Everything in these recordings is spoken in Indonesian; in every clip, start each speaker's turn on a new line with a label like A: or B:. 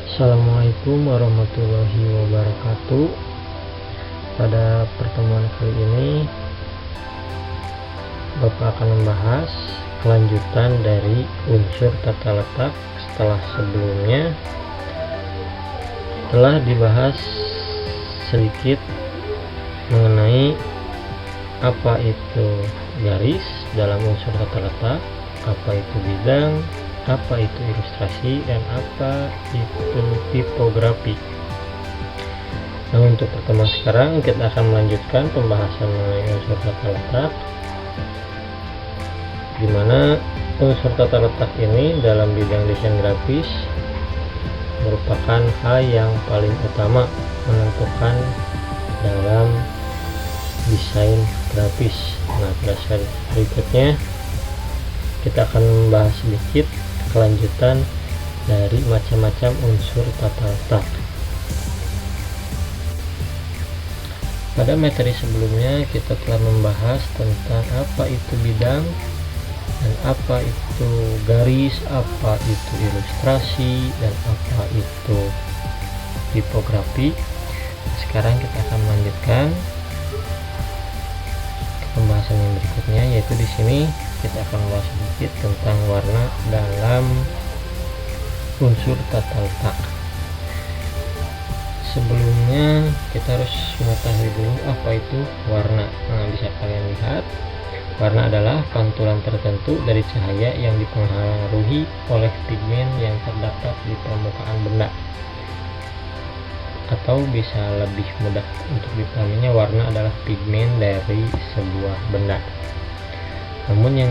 A: Assalamualaikum warahmatullahi wabarakatuh. Pada pertemuan kali ini Bapak akan membahas kelanjutan dari unsur tata letak setelah sebelumnya telah dibahas sedikit mengenai apa itu garis dalam unsur tata letak, apa itu bidang, apa itu ilustrasi, dan apa itu tipografi. Nah, untuk pertemuan sekarang kita akan melanjutkan pembahasan mengenai unsur tata letak, di mana unsur tata letak ini dalam bidang desain grafis merupakan hal yang paling utama menentukan dalam desain grafis. Nah, pada slide berikutnya kita akan membahas sedikit kelanjutan dari macam-macam unsur tata letak. Pada materi sebelumnya kita telah membahas tentang apa itu bidang dan apa itu garis, apa itu ilustrasi, dan apa itu tipografi. Sekarang kita akan melanjutkan ke pembahasan yang berikutnya, yaitu di sini kita akan membahas sedikit tentang warna dalam unsur tata letak. Sebelumnya kita harus mengetahui dulu apa itu warna. Nah, bisa kalian lihat, warna adalah pantulan tertentu dari cahaya yang dipengaruhi oleh pigmen yang terdapat di permukaan benda. Atau bisa lebih mudah untuk dipahaminya, warna adalah pigmen dari sebuah benda. Namun yang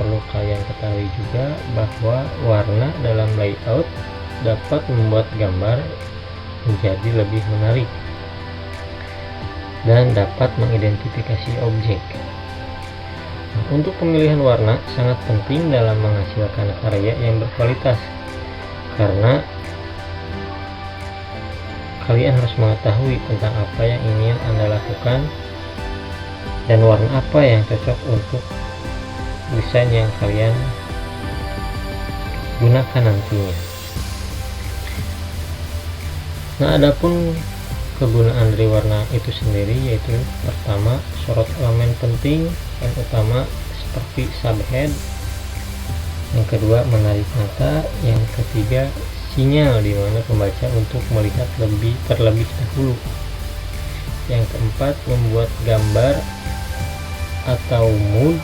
A: perlu kalian ketahui juga bahwa warna dalam layout dapat membuat gambar menjadi lebih menarik dan dapat mengidentifikasi objek. Nah, untuk pemilihan warna sangat penting dalam menghasilkan karya yang berkualitas, karena kalian harus mengetahui tentang apa yang ingin Anda lakukan dan warna apa yang cocok untuk desain yang kalian gunakan nantinya. Nah, adapun kegunaan dari warna itu sendiri, yaitu pertama, sorot elemen penting dan utama seperti subhead. Yang kedua, menarik mata. Yang ketiga, sinyal di mana pembaca untuk melihat terlebih dahulu. Yang keempat, membuat gambar atau mood.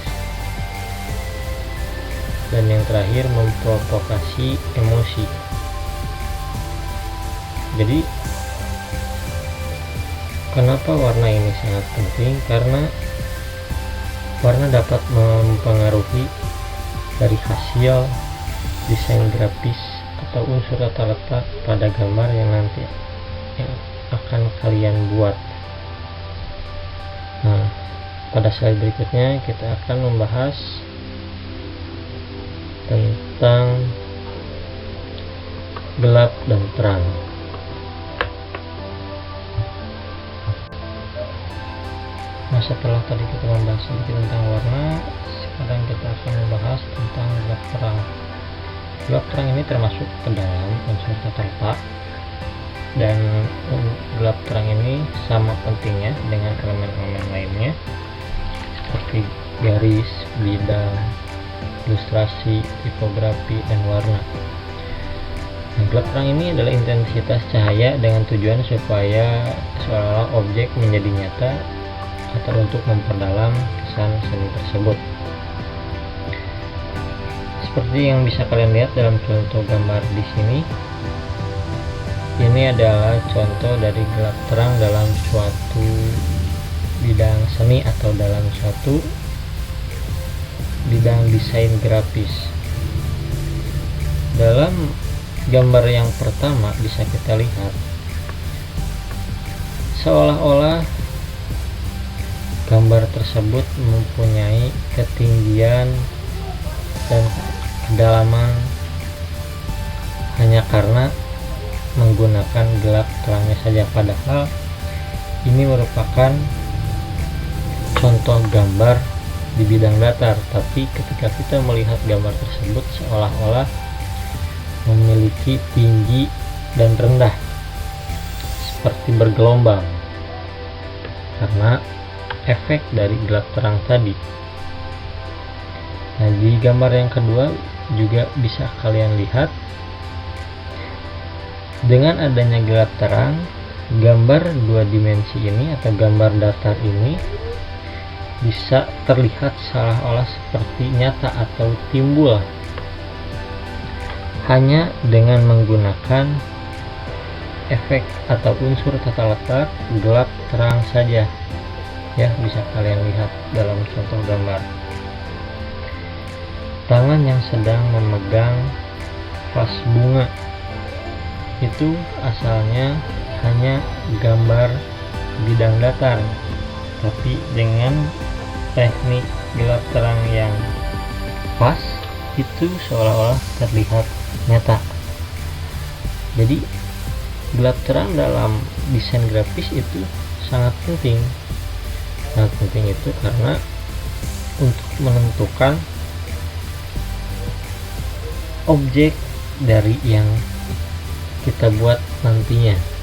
A: Dan yang terakhir, memprovokasi emosi. Jadi kenapa warna ini sangat penting? Karena warna dapat mempengaruhi dari hasil desain grafis atau unsur tata letak pada gambar yang nanti yang akan kalian buat. Nah, pada slide berikutnya kita akan membahas tentang gelap dan terang. Nah, setelah tadi kita membahas sedikit tentang warna, sekarang kita akan membahas tentang gelap terang. Gelap terang ini termasuk ke dalam unsur tata letak, dan gelap terang ini sama pentingnya dengan elemen-elemen lainnya seperti garis, bidang, ilustrasi, tipografi, dan warna. Nah, gelap terang ini adalah intensitas cahaya dengan tujuan supaya seolah-olah objek menjadi nyata atau untuk memperdalam kesan seni tersebut. Seperti yang bisa kalian lihat dalam contoh gambar di sini, ini adalah contoh dari gelap terang dalam suatu bidang seni atau dalam suatu bidang desain grafis. Dalam gambar yang pertama bisa kita lihat seolah-olah gambar tersebut mempunyai ketinggian dan kedalaman hanya karena menggunakan gelap terangnya saja, padahal ini merupakan contoh gambar di bidang datar, tapi ketika kita melihat gambar tersebut seolah-olah memiliki tinggi dan rendah seperti bergelombang karena efek dari gelap terang tadi. Nah, di gambar yang kedua juga bisa kalian lihat, dengan adanya gelap terang, gambar dua dimensi ini atau gambar datar ini bisa terlihat seolah-olah seperti nyata atau timbul hanya dengan menggunakan efek atau unsur tata letak gelap terang saja. Ya, bisa kalian lihat dalam contoh gambar. Tangan yang sedang memegang vas bunga itu asalnya hanya gambar bidang datar, tapi dengan teknik gelap terang yang pas itu seolah-olah terlihat nyata. Jadi gelap terang dalam desain grafis itu sangat penting. Sangat penting itu karena untuk menentukan objek dari yang kita buat nantinya.